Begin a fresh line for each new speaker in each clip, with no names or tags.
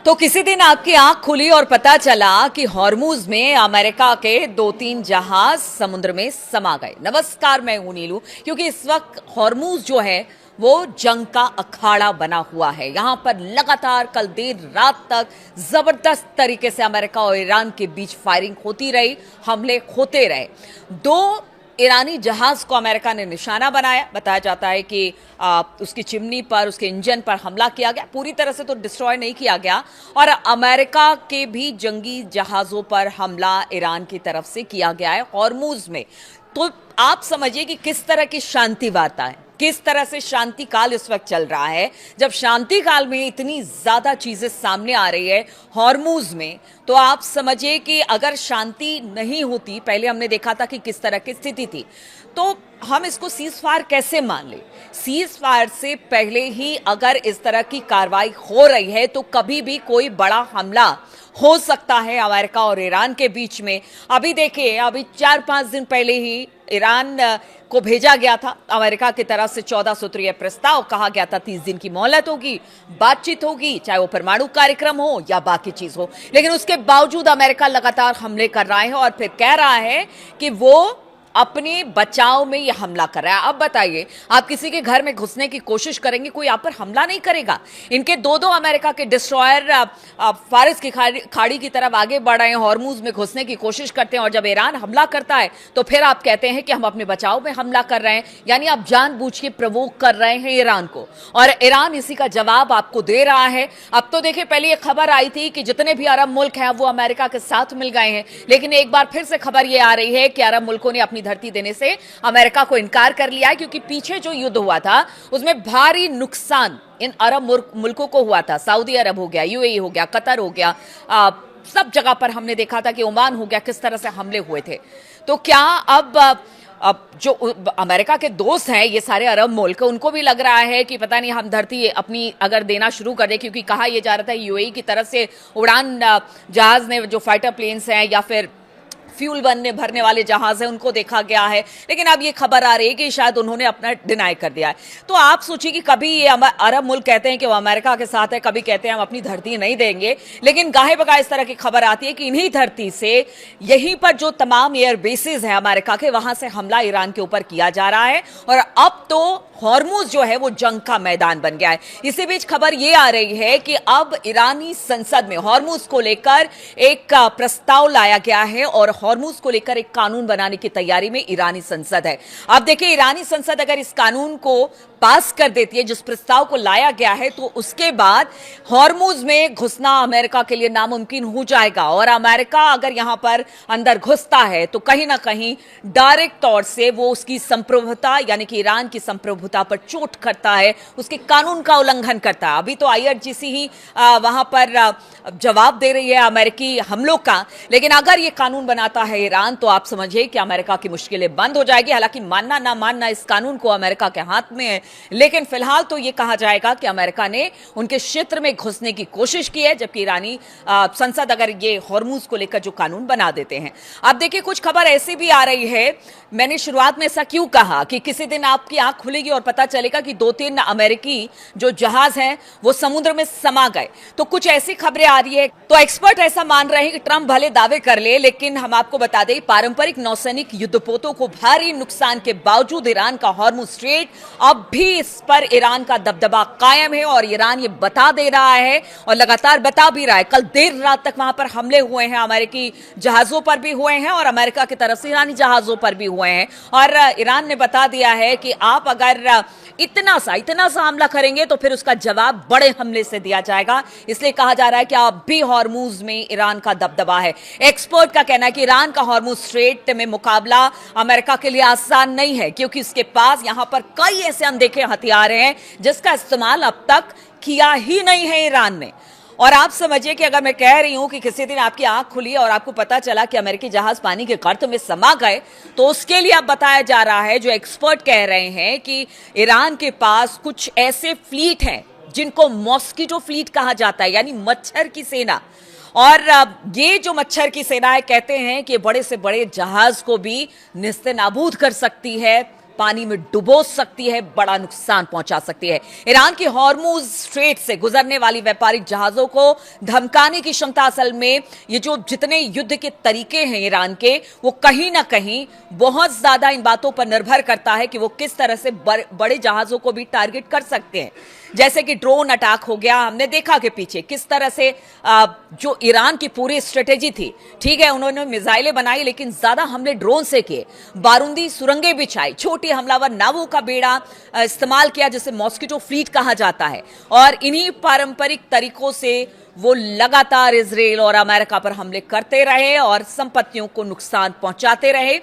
तो किसी दिन आपकी आंख खुली और पता चला कि हॉर्मूज में अमेरिका के 2-3 जहाज समुद्र में समा गए। नमस्कार, मैं हूं नीलू। क्योंकि इस वक्त हॉर्मूज जो है वो जंग का अखाड़ा बना हुआ है। यहां पर लगातार कल देर रात तक जबरदस्त तरीके से अमेरिका और ईरान के बीच फायरिंग होती रही, हमले होते रहे। दो ईरानी जहाज को अमेरिका ने निशाना बनाया। बताया जाता है कि उसकी चिमनी पर, उसके इंजन पर हमला किया गया। पूरी तरह से तो डिस्ट्रॉय नहीं किया गया। और अमेरिका के भी जंगी जहाजों पर हमला ईरान की तरफ से किया गया है हॉर्मूज में। तो आप समझिए कि किस तरह की शांति वार्ता है, किस तरह से शांति काल इस वक्त चल रहा है। जब शांति काल में इतनी ज्यादा चीजें सामने आ रही है हॉर्मूज में, तो आप समझिए कि अगर शांति नहीं होती, पहले हमने देखा था कि किस तरह की स्थिति थी, तो हम इसको सीज फायर कैसे मान ले। सीज फायर से पहले ही अगर इस तरह की कार्रवाई हो रही है तो कभी भी कोई बड़ा हमला हो सकता है अमेरिका और ईरान के बीच में। अभी देखिए, अभी 4-5 दिन पहले ही ईरान को भेजा गया था अमेरिका की तरफ से 14 सूत्रीय प्रस्ताव। कहा गया था 30 दिन की मोहलत होगी, बातचीत होगी, चाहे वो परमाणु कार्यक्रम हो या बाकी चीज हो। लेकिन उसके बावजूद अमेरिका लगातार हमले कर रहा है और फिर कह रहा है कि वो अपने बचाव में यह हमला कर रहा है। अब बताइए, आप किसी के घर में घुसने की कोशिश करेंगे, कोई आप पर हमला नहीं करेगा। इनके दो अमेरिका के डिस्ट्रॉयर फारिस की खाड़ी की तरफ आगे बढ़ रहे हैं, हॉर्मूज में घुसने की कोशिश करते हैं। और जब ईरान हमला करता है तो फिर आप कहते हैं कि हम अपने बचाव में हमला कर रहे हैं। यानी आप जानबूझ के प्रवोक कर रहे हैं ईरान को, और ईरान इसी का जवाब आपको दे रहा है। अब तो देखिए, पहले ये खबर आई थी कि जितने भी अरब मुल्क हैं वो अमेरिका के साथ मिल गए हैं, लेकिन एक बार फिर से खबर ये आ रही है कि अरब मुल्कों ने अपनी धरती देने से अमेरिका को इनकार कर लिया है। क्योंकि पीछे जो युद्ध हुआ था उसमें भारी नुकसान इन अरब मुल्कों को हुआ था। सऊदी अरब हो गया, यूएई हो गया, कतर हो गया, सब जगह पर हमने देखा था कि ओमान हो गया, किस तरह से हमले हुए थे। तो क्या अब जो अमेरिका के दोस्त हैं ये सारे अरब मुल्क, उनको भी लग रहा है कि पता नहीं हम धरती अपनी अगर देना शुरू कर दे। क्योंकि कहा यह जा रहा था यूएई की तरफ से उड़ान जहाज ने, जो फाइटर प्लेन्स हैं या फिर फ्यूल भरने वाले जहाज हैं, उनको देखा गया है। लेकिन अब ये खबर आ रही है कि शायद उन्होंने अपना डिनाई कर दिया है। तो आप सोचिए कि कभी ये अरब मुल्क कहते हैं कि वो अमेरिका के साथ है, कभी कहते हैं हम अपनी धरती नहीं देंगे। लेकिन गाहे बगाह इस तरह की खबर आती है कि इन्हीं धरती से, यहीं पर जो तमाम एयर बेसेस हैं अमेरिका के, वहां से हमला ईरान के ऊपर किया जा रहा है। और अब तो हॉर्मूज जो है वो जंग का मैदान बन गया है। इसी बीच खबर ये आ रही है कि अब ईरानी संसद में हॉर्मूज को लेकर एक प्रस्ताव लाया गया है और हॉर्मूज को लेकर एक कानून बनाने की तैयारी में ईरानी संसद है। अब देखिए, ईरानी संसद अगर इस कानून को पास कर देती है, जिस प्रस्ताव को लाया गया है, तो उसके बाद हॉर्मूज में घुसना अमेरिका के लिए नामुमकिन हो जाएगा। और अमेरिका अगर यहां पर अंदर घुसता है तो कहीं ना कहीं डायरेक्ट तौर से वो उसकी संप्रभुता, यानी कि ईरान की संप्रभुता पर चोट करता है, उसके कानून का उल्लंघन करता है। अभी तो आईआरजीसी ही वहां पर जवाब दे रही है अमेरिकी हमलों का। लेकिन अगर ये कानून बनाता है ईरान, तो आप समझिए कि अमेरिका की मुश्किलें बंद हो जाएगी। हालांकि मानना ना मानना इस कानून को अमेरिका के हाथ में है, लेकिन फिलहाल तो यह कहा जाएगा कि अमेरिका ने उनके क्षेत्र में घुसने की कोशिश की है, जबकि ईरानी संसद अगर ये हॉर्मूज को लेकर जो कानून बना देते हैं। अब देखिए, कुछ खबर ऐसी भी आ रही है, मैंने शुरुआत में ऐसा क्यों कहा कि किसी दिन आपकी आंख खुलेगी और पता चलेगा कि 2-3 अमेरिकी जो जहाज हैं वो समुद्र में समा गए। तो कुछ ऐसी खबरें आ रही है। तो एक्सपर्ट ऐसा मान रहे हैं कि ट्रंप भले दावे कर ले, लेकिन हम आपको बता दें, पारंपरिक नौसैनिक युद्धपोतों को भारी नुकसान के बावजूद ईरान का हॉर्मूज स्ट्रेट, अब भी इस पर ईरान का दबदबा कायम है। और ईरान ये बता दे रहा है और लगातार बता भी रहा है। कल देर रात तक वहां पर हमले हुए हैं, अमेरिकी जहाजों पर भी हुए हैं और अमेरिका की तरफ से ईरानी जहाजों पर भी हुए हैं। और ईरान ने बता दिया है कि आप अगर इतना सा हमला करेंगे तो फिर उसका जवाब बड़े हमले से दिया जाएगा। इसलिए कहा जा रहा है कि अब भी हॉर्मूज में ईरान का दबदबा है। एक्सपर्ट का कहना है कि ईरान का हॉर्मूज स्ट्रेट में मुकाबला अमेरिका के लिए आसान नहीं है, क्योंकि उसके पास यहां पर कई ऐसे अनदेखे हथियार हैं जिसका इस्तेमाल अब तक किया ही नहीं है ईरान ने। और आप समझिए कि अगर मैं कह रही हूं कि किसी दिन आपकी आंख खुली और आपको पता चला कि अमेरिकी जहाज पानी के गर्त में समा गए, तो उसके लिए अब बताया जा रहा है, जो एक्सपर्ट कह रहे हैं कि ईरान के पास कुछ ऐसे फ्लीट हैं जिनको मॉस्किटो फ्लीट कहा जाता है, यानी मच्छर की सेना। और ये जो मच्छर की सेना है, कहते हैं कि बड़े से बड़े जहाज को भी निस्ते नाबूद कर सकती है, पानी में डुबो सकती है, बड़ा नुकसान पहुंचा सकती है। ईरान की हॉर्मुज स्ट्रेट से गुजरने वाली व्यापारिक जहाजों को धमकाने की क्षमता, असल में ये जो जितने युद्ध के तरीके हैं ईरान के, वो कहीं ना कहीं बहुत ज्यादा इन बातों पर निर्भर करता है कि वो किस तरह से बड़े जहाजों को भी टारगेट कर सकते हैं। जैसे कि ड्रोन अटैक हो गया, हमने देखा कि पीछे किस तरह से जो ईरान की पूरी स्ट्रेटेजी थी, ठीक है उन्होंने मिसाइलें बनाई लेकिन ज्यादा हमले ड्रोन से किए, बारूदी सुरंगें बिछाई, छोटी हमलावर नावों का बेड़ा इस्तेमाल किया जिसे मॉस्किटो फ्लीट कहा जाता है, और इन्हीं पारंपरिक तरीकों से वो लगातार इजराइल और अमेरिका पर हमले करते रहे और संपत्तियों को नुकसान पहुंचाते रहे।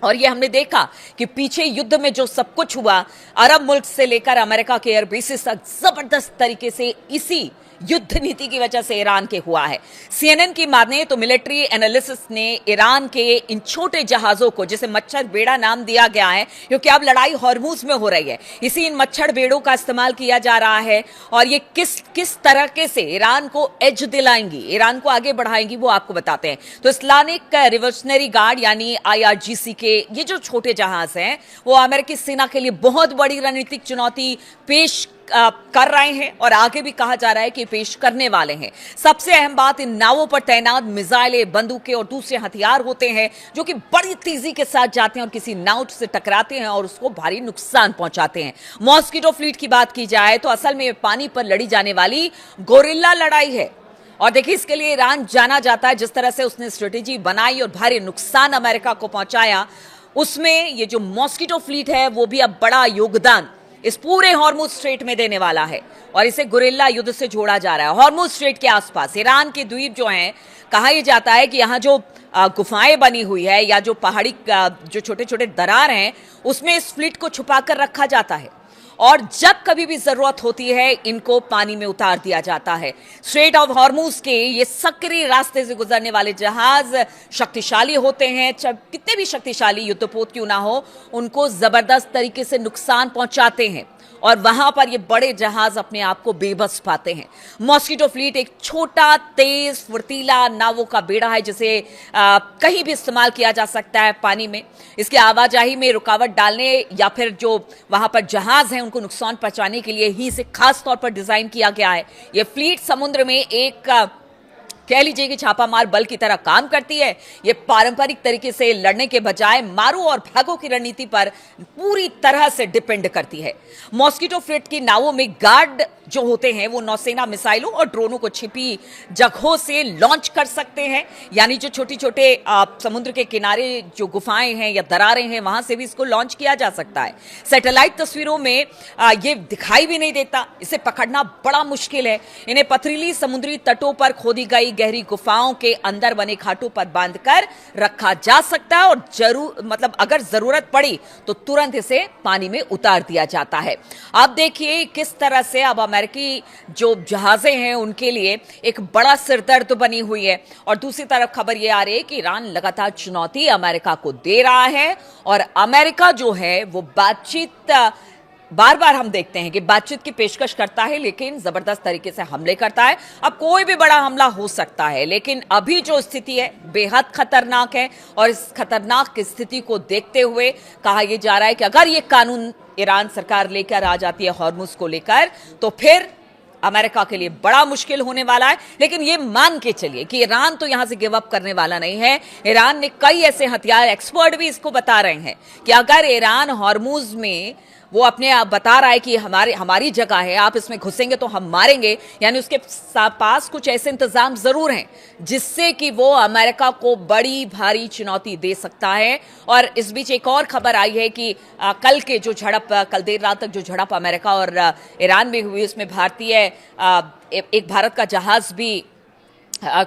और ये हमने देखा कि पीछे युद्ध में जो सब कुछ हुआ, अरब मुल्क से लेकर अमेरिका के एयरबेसेस तक जबरदस्त तरीके से इसी युद्ध नीति की वजह से ईरान के हुआ है। सीएनएन की माने तो मिलिट्री एनालिसिस ने ईरान के इन छोटे जहाजों को, जिसे मच्छर बेड़ा नाम दिया गया है क्योंकि अब लड़ाई हॉर्मुज में हो रही है, इसी इन मच्छर बेड़ों का इस्तेमाल किया जा रहा है। और ये किस तरह से ईरान को एज दिलाएंगी, ईरान को आगे बढ़ाएंगी, वो आपको बताते हैं। तो इस्लामिक रिवोल्यूशनरी गार्ड यानी IRGC के ये जो छोटे जहाज हैं, वो अमेरिकी सेना के लिए बहुत बड़ी रणनीतिक चुनौती पेश कर रहे हैं और आगे भी कहा जा रहा है कि पेश करने वाले हैं। सबसे अहम बात, इन नावों पर तैनात मिसाइलें, बंदूकें और दूसरे हथियार होते हैं जो कि बड़ी तेजी के साथ जाते हैं और किसी नाव से टकराते हैं और उसको भारी नुकसान पहुंचाते हैं। मॉस्किटो फ्लीट की बात की जाए तो असल में पानी पर लड़ी जाने वाली गोरिल्ला लड़ाई है। और देखिए, इसके लिए ईरान जाना जाता है। जिस तरह से उसने स्ट्रेटेजी बनाई और भारी नुकसान अमेरिका को पहुंचाया, उसमें ये जो मॉस्किटो फ्लीट है वो भी अब बड़ा योगदान इस पूरे हॉर्मुज स्ट्रेट में देने वाला है और इसे गुरिल्ला युद्ध से जोड़ा जा रहा है। हॉर्मुज स्ट्रेट के आसपास ईरान के द्वीप जो हैं, कहा यह जाता है कि यहाँ जो गुफाएं बनी हुई है या जो पहाड़ी जो छोटे छोटे दरार हैं, उसमें इस फ्लीट को छुपा कर रखा जाता है और जब कभी भी जरूरत होती है इनको पानी में उतार दिया जाता है। स्ट्रेट ऑफ हॉर्मुज के ये सक्रिय रास्ते से गुजरने वाले जहाज शक्तिशाली होते हैं, कितने भी शक्तिशाली युद्धपोत क्यों ना हो, उनको जबरदस्त तरीके से नुकसान पहुंचाते हैं और वहां पर ये बड़े जहाज अपने आप को बेबस पाते हैं। मॉस्किटो फ्लीट एक छोटा, तेज, फुर्तीला नावों का बेड़ा है जिसे कहीं भी इस्तेमाल किया जा सकता है पानी में। इसकी आवाजाही में रुकावट डालने या फिर जो वहां पर जहाज हैं उनको नुकसान पहुंचाने के लिए ही इसे खास तौर पर डिजाइन किया गया है। यह फ्लीट समुद्र में एक कह लीजिए कि छापामार बल की तरह काम करती है। ये पारंपरिक तरीके से लड़ने के बजाय मारो और भागो की रणनीति पर पूरी तरह से डिपेंड करती है। मॉस्किटो फ्लीट की नावों में गार्ड जो होते हैं वो नौसेना मिसाइलों और ड्रोनों को छिपी जगहों से लॉन्च कर सकते हैं, यानी जो छोटे छोटे समुद्र के किनारे जो गुफाएं हैं या दरारें हैं वहां से भी इसको लॉन्च किया जा सकता है। सैटेलाइट तस्वीरों में ये दिखाई भी नहीं देता, इसे पकड़ना बड़ा मुश्किल है। इन्हें पथरीली समुद्री तटों पर खोदी गई गहरी गुफाओं के अंदर बने खाटों पर बांधकर रखा जा सकता है और अगर जरूरत पड़ी तो तुरंत इसे पानी में उतार दिया जाता है। अब देखिए किस तरह से अब अमेरिकी जो जहाजें हैं उनके लिए एक बड़ा सिरदर्द बनी हुई है और दूसरी तरफ खबर यह आ रही है कि ईरान लगातार चुनौती अमेरिका को दे रहा है और अमेरिका जो है वो बातचीत, बार बार हम देखते हैं कि बातचीत की पेशकश करता है लेकिन जबरदस्त तरीके से हमले करता है। अब कोई भी बड़ा हमला हो सकता है लेकिन अभी जो स्थिति है बेहद खतरनाक है और इस खतरनाक स्थिति को देखते हुए कहा यह जा रहा है कि अगर ये कानून ईरान सरकार लेकर आ जाती है हॉर्मुज को लेकर, तो फिर अमेरिका के लिए बड़ा मुश्किल होने वाला है। लेकिन ये मान के चलिए कि ईरान तो यहां से गिव अप करने वाला नहीं है। ईरान ने कई ऐसे हथियार, एक्सपर्ट भी इसको बता रहे हैं कि अगर ईरान हॉर्मुज में वो अपने आप बता रहा है कि हमारी जगह है, आप इसमें घुसेंगे तो हम मारेंगे, यानी उसके पास कुछ ऐसे इंतजाम जरूर हैं जिससे कि वो अमेरिका को बड़ी भारी चुनौती दे सकता है। और इस बीच एक और खबर आई है कि कल देर रात तक जो झड़प अमेरिका और ईरान में हुई उसमें एक भारत का जहाज भी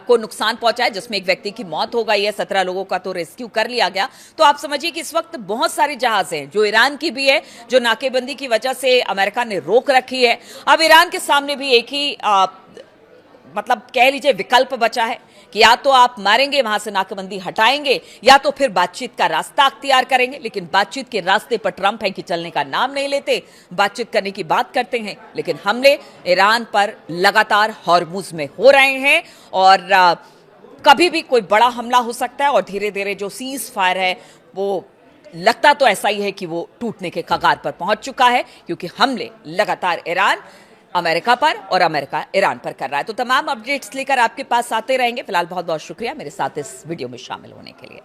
को नुकसान पहुंचा है जिसमें एक व्यक्ति की मौत हो गई है, 17 लोगों का तो रेस्क्यू कर लिया गया। तो आप समझिए कि इस वक्त बहुत सारे जहाज हैं जो ईरान की भी है, जो नाकेबंदी की वजह से अमेरिका ने रोक रखी है। अब ईरान के सामने भी एक ही कह लीजिए विकल्प बचा है कि या तो आप मारेंगे, वहां से नाकेबंदी हटाएंगे, या तो फिर बातचीत का रास्ता अख्तियार करेंगे। लेकिन बातचीत के रास्ते पर ट्रंप है कि चलने का नाम नहीं लेते, बातचीत करने की बात करते हैं, लेकिन हमले ईरान पर लगातार हॉर्मुज में हो रहे हैं और कभी भी कोई बड़ा हमला हो सकता है और धीरे धीरे जो सीज फायर है वो लगता तो ऐसा ही है कि वो टूटने के कगार पर पहुंच चुका है, क्योंकि हमले लगातार ईरान अमेरिका पर और अमेरिका ईरान पर कर रहा है। तो तमाम अपडेट्स लेकर आपके पास आते रहेंगे। फिलहाल बहुत बहुत शुक्रिया मेरे साथ इस वीडियो में शामिल होने के लिए।